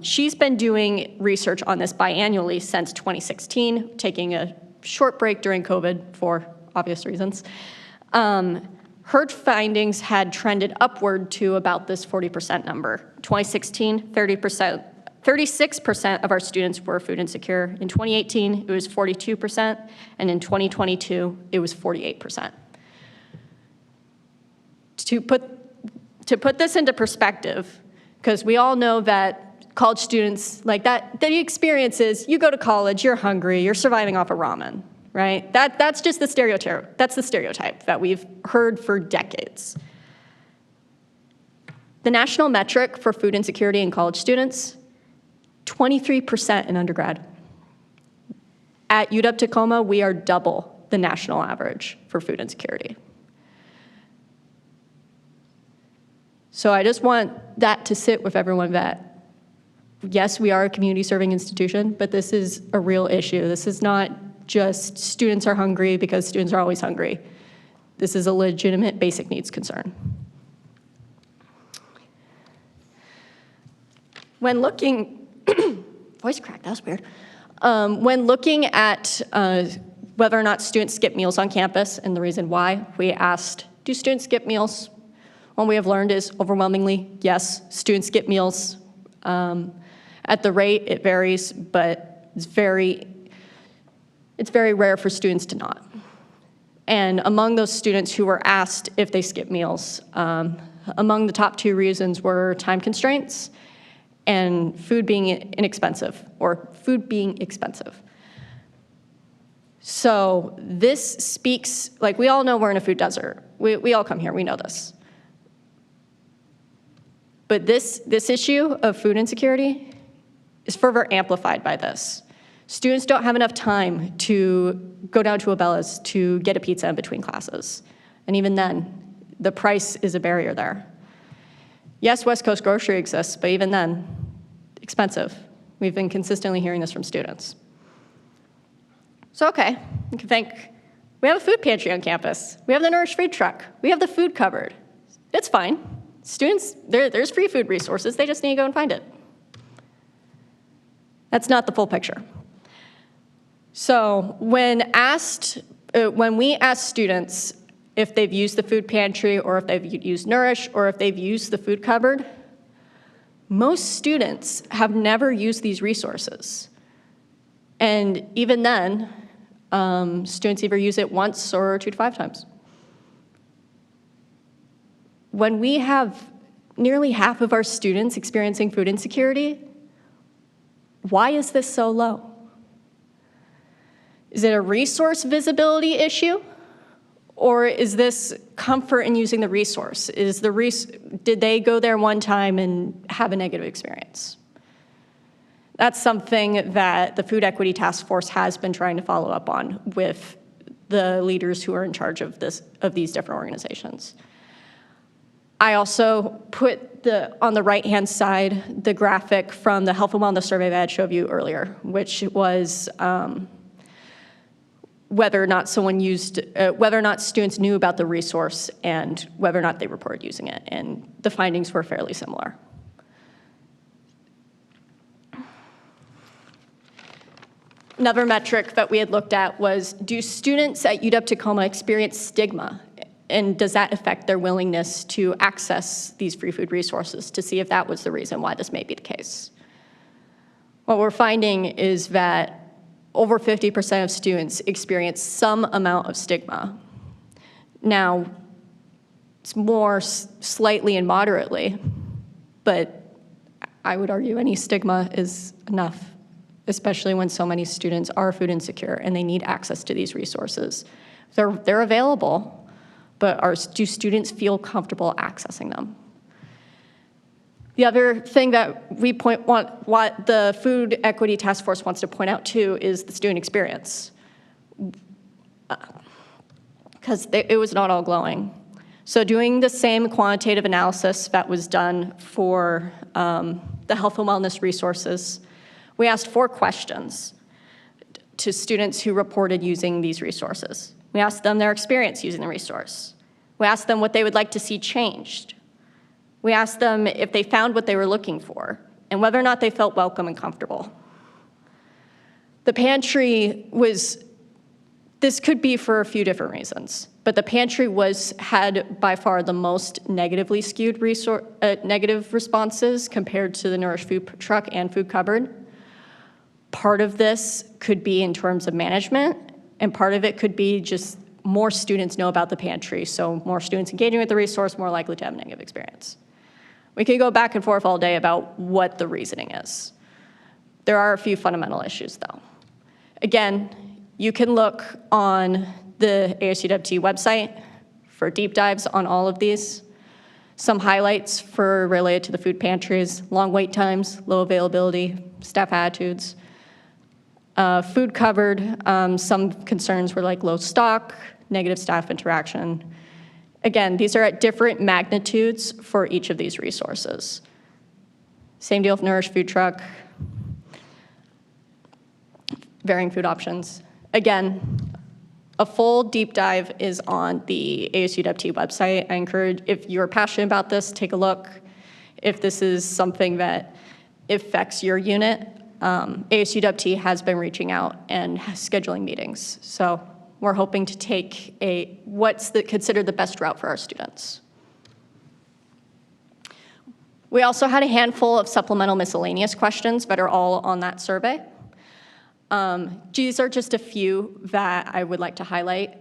She's been doing research on this biannually since 2016, taking a short break during COVID for obvious reasons. Her findings had trended upward to about this 40% number. 2016, 36% of our students were food insecure. In 2018, it was 42%, and in 2022, it was 48%. To put this into perspective, because we all know that college students, like that, the experience is you go to college, you're hungry, you're surviving off of ramen, right? That's just the stereotype. That's the stereotype that we've heard for decades. The national metric for food insecurity in college students, 23% in undergrad. At UW-Tacoma, we are double the national average for food insecurity. So I just want that to sit with everyone that, yes, we are a community serving institution, but this is a real issue. This is not just students are hungry because students are always hungry. This is a legitimate basic needs concern. When looking, voice crack, that was weird. When looking at whether or not students skip meals on campus and the reason why, we asked, do students skip meals? What we have learned is overwhelmingly, yes, students skip meals. At the rate, it varies, but it's very rare for students to not. And among those students who were asked if they skip meals, among the top 2 reasons were time constraints and food being inexpensive, or food being expensive. So this speaks, like, we all know we're in a food desert. We all come here, we know this. But this issue of food insecurity is further amplified by this. Students don't have enough time to go down to Abella's to get a pizza in between classes. And even then, the price is a barrier there. Yes, West Coast Grocery exists, but even then, expensive. We've been consistently hearing this from students. So, okay, you can think, we have a food pantry on campus. We have the Nourish food truck. We have the food cupboard. It's fine. Students, there's free food resources. They just need to go and find it. That's not the full picture. So when we ask students if they've used the food pantry or if they've used Nourish or if they've used the food cupboard, most students have never used these resources. And even then, students either use it once or 2 to 5 times. When we have nearly half of our students experiencing food insecurity, why is this so low? Is it a resource visibility issue? Or is this comfort in using the resource? Did they go there one time and have a negative experience? That's something that the Food Equity Task Force has been trying to follow up on with the leaders who are in charge of these different organizations. I also put on the right-hand side the graphic from the Health and Wellness Survey that I showed you earlier, which was whether or not students knew about the resource and whether or not they reported using it, and the findings were fairly similar. Another metric that we had looked at was, do students at UW-Tacoma experience stigma? And does that affect their willingness to access these free food resources, to see if that was the reason why this may be the case? What we're finding is that over 50% of students experience some amount of stigma. Now, it's more slightly and moderately, but I would argue any stigma is enough, especially when so many students are food insecure and they need access to these resources. They're available, but do students feel comfortable accessing them? The other thing that what the Food Equity Task Force wants to point out too is the student experience, because it was not all glowing. So doing the same quantitative analysis that was done for the health and wellness resources, we asked 4 questions to students who reported using these resources. We asked them their experience using the resource. We asked them what they would like to see changed. We asked them if they found what they were looking for and whether or not they felt welcome and comfortable. The pantry this could be for a few different reasons, but the pantry had by far the most negatively skewed negative responses compared to the Nourish food truck and food cupboard. Part of this could be in terms of management, and part of it could be just more students know about the pantry, so more students engaging with the resource, more likely to have a negative experience. We could go back and forth all day about what the reasoning is. There are a few fundamental issues, though. Again, you can look on the ASUWT website for deep dives on all of these. Some highlights related to the food pantries: long wait times, low availability, staff attitudes. Food cupboard, some concerns were like low stock, negative staff interaction. Again, these are at different magnitudes for each of these resources. Same deal with Nourish food truck, varying food options. Again, a full deep dive is on the ASUWT website. I encourage, if you're passionate about this, take a look. If this is something that affects your unit, ASUWT has been reaching out and scheduling meetings. So we're hoping to take what's considered the best route for our students. We also had a handful of supplemental miscellaneous questions that are all on that survey. These are just a few that I would like to highlight.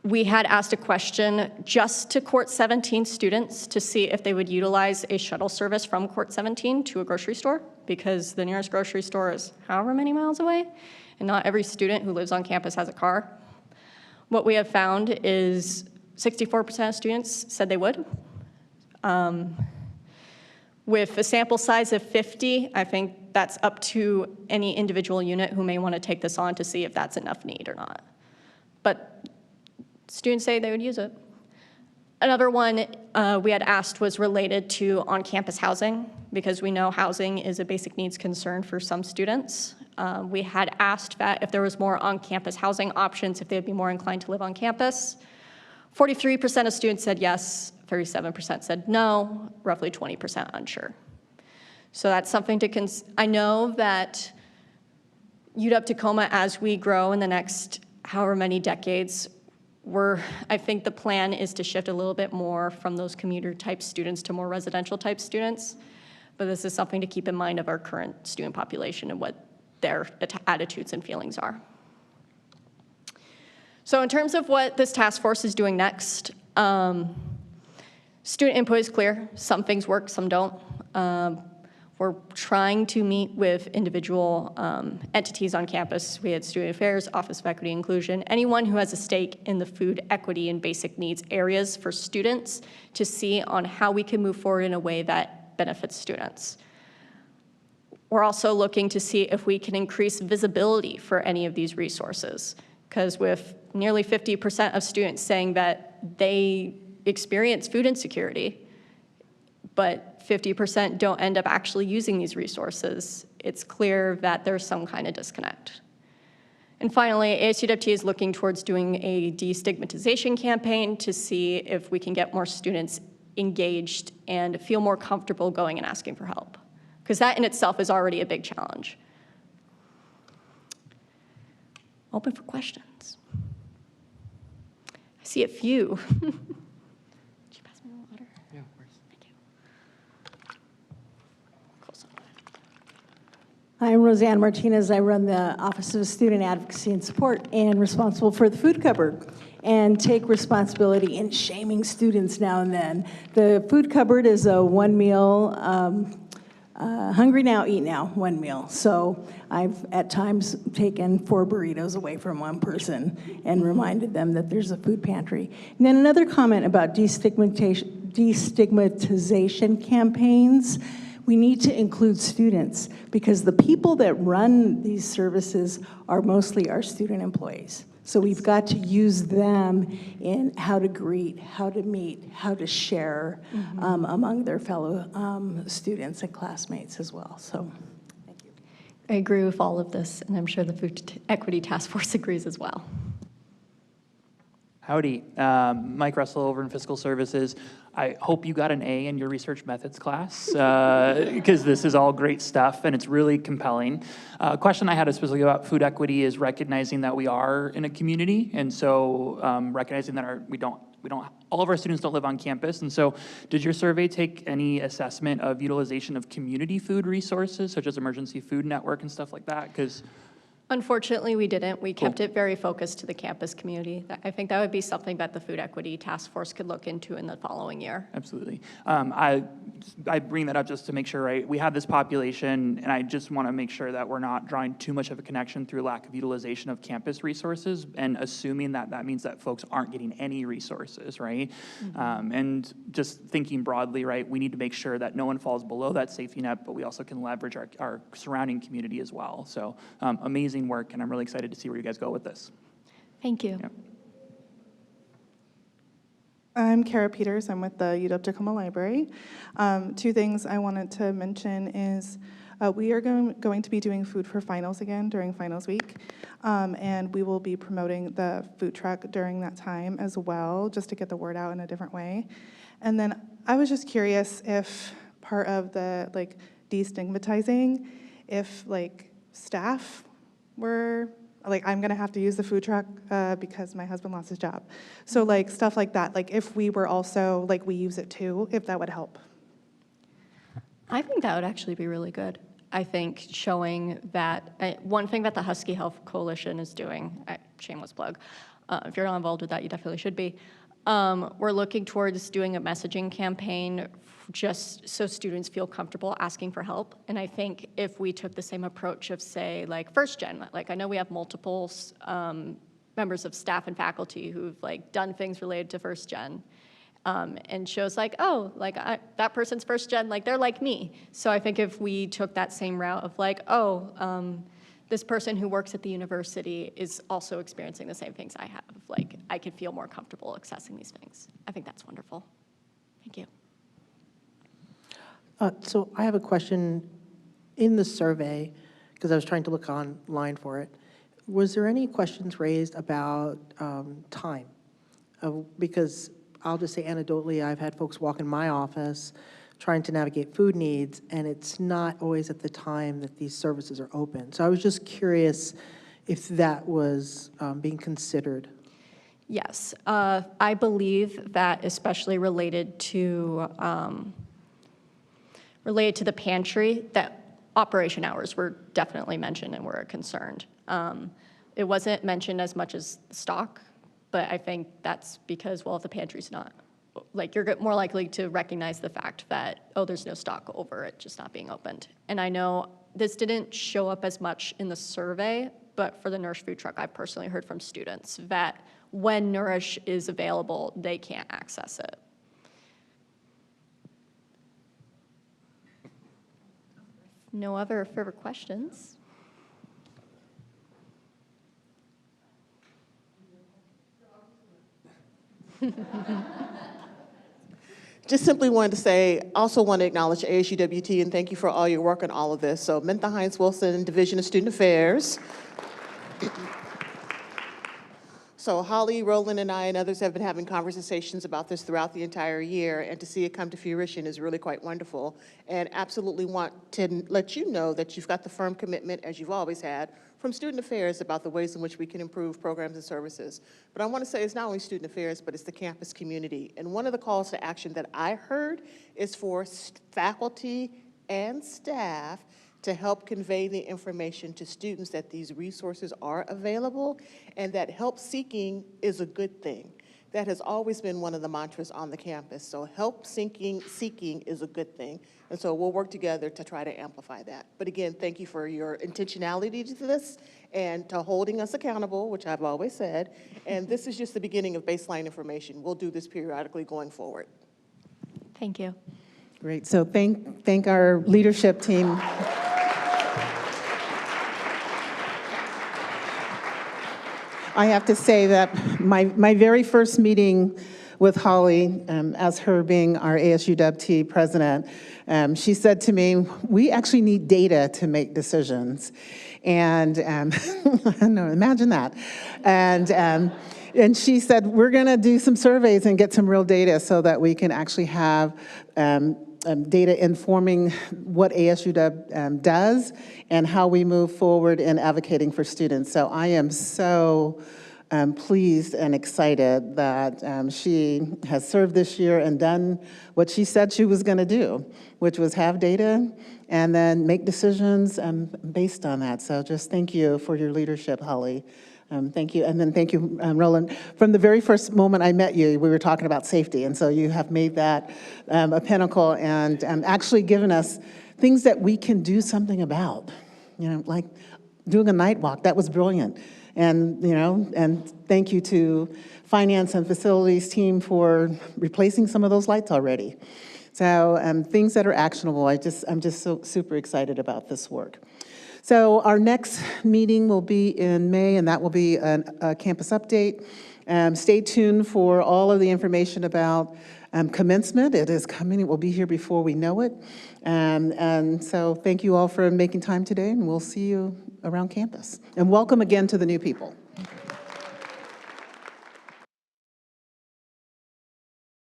We had asked a question just to Court 17 students to see if they would utilize a shuttle service from Court 17 to a grocery store, because the nearest grocery store is however many miles away, and not every student who lives on campus has a car. What we have found is 64% of students said they would. With a sample size of 50, I think that's up to any individual unit who may want to take this on to see if that's enough need or not. But students say they would use it. Another one we had asked was related to on-campus housing, because we know housing is a basic needs concern for some students. We had asked that if there was more on-campus housing options, if they'd be more inclined to live on campus. 43% of students said yes, 37% said no, roughly 20% unsure. So that's something to I know that UW-Tacoma, as we grow in the next however many decades, I think the plan is to shift a little bit more from those commuter-type students to more residential-type students. But this is something to keep in mind of our current student population and what their attitudes and feelings are. So in terms of what this task force is doing next, student input is clear. Some things work, some don't. We're trying to meet with individual entities on campus. We had Student Affairs, Office of Equity and Inclusion, anyone who has a stake in the food equity and basic needs areas for students, to see on how we can move forward in a way that benefits students. We're also looking to see if we can increase visibility for any of these resources, because with nearly 50% of students saying that they experience food insecurity, but 50% don't end up actually using these resources, it's clear that there's some kind of disconnect. And finally, ASUWT is looking towards doing a destigmatization campaign to see if we can get more students engaged and feel more comfortable going and asking for help, because that in itself is already a big challenge. Open for questions. I see a few. Could you pass me the water? Yeah, of course. Thank you. Close on. I'm Roseanne Martinez. I run the Office of Student Advocacy and Support and responsible for the food cupboard, and take responsibility in shaming students now and then. The food cupboard is a one meal, hungry now, eat now, one meal. So I've at times taken 4 burritos away from one person and reminded them that there's a food pantry. And then another comment about destigmatization campaigns. We need to include students, because the people that run these services are mostly our student employees. So we've got to use them in how to greet, how to meet, how to share among their fellow students and classmates as well. So, thank you. I agree with all of this, and I'm sure the Food Equity Task Force agrees as well. Howdy, Mike Russell over in Fiscal Services. I hope you got an A in your research methods class, because this is all great stuff and it's really compelling. A question I had specifically about food equity is recognizing that we are in a community, and so recognizing that all of our students don't live on campus. And so did your survey take any assessment of utilization of community food resources, such as emergency food network and stuff like that? Because unfortunately, we didn't. We kept it very focused to the campus community. I think that would be something that the Food Equity Task Force could look into in the following year. Absolutely. I bring that up just to make sure, right, we have this population, and I just want to make sure that we're not drawing too much of a connection through lack of utilization of campus resources and assuming that that means that folks aren't getting any resources, right? And just thinking broadly, right, we need to make sure that no one falls below that safety net, but we also can leverage our surrounding community as well. So amazing work, and I'm really excited to see where you guys go with this. Thank you. Yeah. I'm Kara Peters. I'm with the UW-Tacoma Library. 2 things I wanted to mention is we are going to be doing food for finals again during finals week, and we will be promoting the food truck during that time as well, just to get the word out in a different way. And then I was just curious if part of the destigmatizing, if staff were I'm gonna have to use the food truck because my husband lost his job. So stuff like that, if we were also, we use it too, if that would help. I think that would actually be really good. I think showing that, one thing that the Husky Health Coalition is doing, shameless plug, If you're not involved with that, you definitely should be. We're looking towards doing a messaging campaign just so students feel comfortable asking for help. And I think if we took the same approach of, say, like first gen, like I know we have multiple members of staff and faculty who've like done things related to first gen, and shows like, oh, like that person's first gen, like they're like me. So I think if we took that same route of like, oh, this person who works at the university is also experiencing the same things I have, like I could feel more comfortable accessing these things. I think that's wonderful. Thank you. So I have a question. In the survey, because I was trying to look online for it, was there any questions raised about time? Because I'll just say anecdotally, I've had folks walk in my office trying to navigate food needs, and it's not always at the time that these services are open. So I was just curious if that was being considered. Yes, I believe that especially related to the pantry, that operation hours were definitely mentioned and were concerned. It wasn't mentioned as much as stock, but I think that's because, well, if the pantry's not, like you're more likely to recognize the fact that, oh, there's no stock over it just not being opened. And I know this didn't show up as much in the survey, but for the Nourish food truck, I've personally heard from students that when Nourish is available, they can't access it. No other further questions? Just simply wanted to say, also want to acknowledge ASUWT and thank you for all your work on all of this. So Mentha Hines-Wilson, Division of Student Affairs. So Holly, Roland, and I and others have been having conversations about this throughout the entire year, and to see it come to fruition is really quite wonderful. And absolutely want to let you know that you've got the firm commitment, as you've always had, from Student Affairs about the ways in which we can improve programs and services. But I want to say it's not only Student Affairs, but it's the campus community. And one of the calls to action that I heard is for faculty and staff to help convey the information to students that these resources are available and that help seeking is a good thing. That has always been one of the mantras on the campus. So help seeking is a good thing. And so we'll work together to try to amplify that. But again, thank you for your intentionality to this and to holding us accountable, which I've always said. And this is just the beginning of baseline information. We'll do this periodically going forward. Thank you. Great. So thank our leadership team. I have to say that my very first meeting with Holly, as her being our ASUWT president, she said to me, we actually need data to make decisions. And I know, imagine that. And she said, we're going to do some surveys and get some real data so that we can actually have data informing what ASUW does and how we move forward in advocating for students. So I am so pleased and excited that she has served this year and done what she said she was going to do, which was have data and then make decisions based on that. So just thank you for your leadership, Holly. Thank you. And then thank you, Roland. From the very first moment I met you, we were talking about safety. And so you have made that a pinnacle and actually given us things that we can do something about. You know, like doing a night walk. That was brilliant. And, you know, and thank you to finance and facilities team for replacing some of those lights already. So things that are actionable. I'm just so super excited about this work. So our next meeting will be in May, and that will be a campus update. Stay tuned for all of the information about commencement. It is coming. It will be here before we know it. And so thank you all for making time today, and we'll see you around campus. And welcome again to the new people.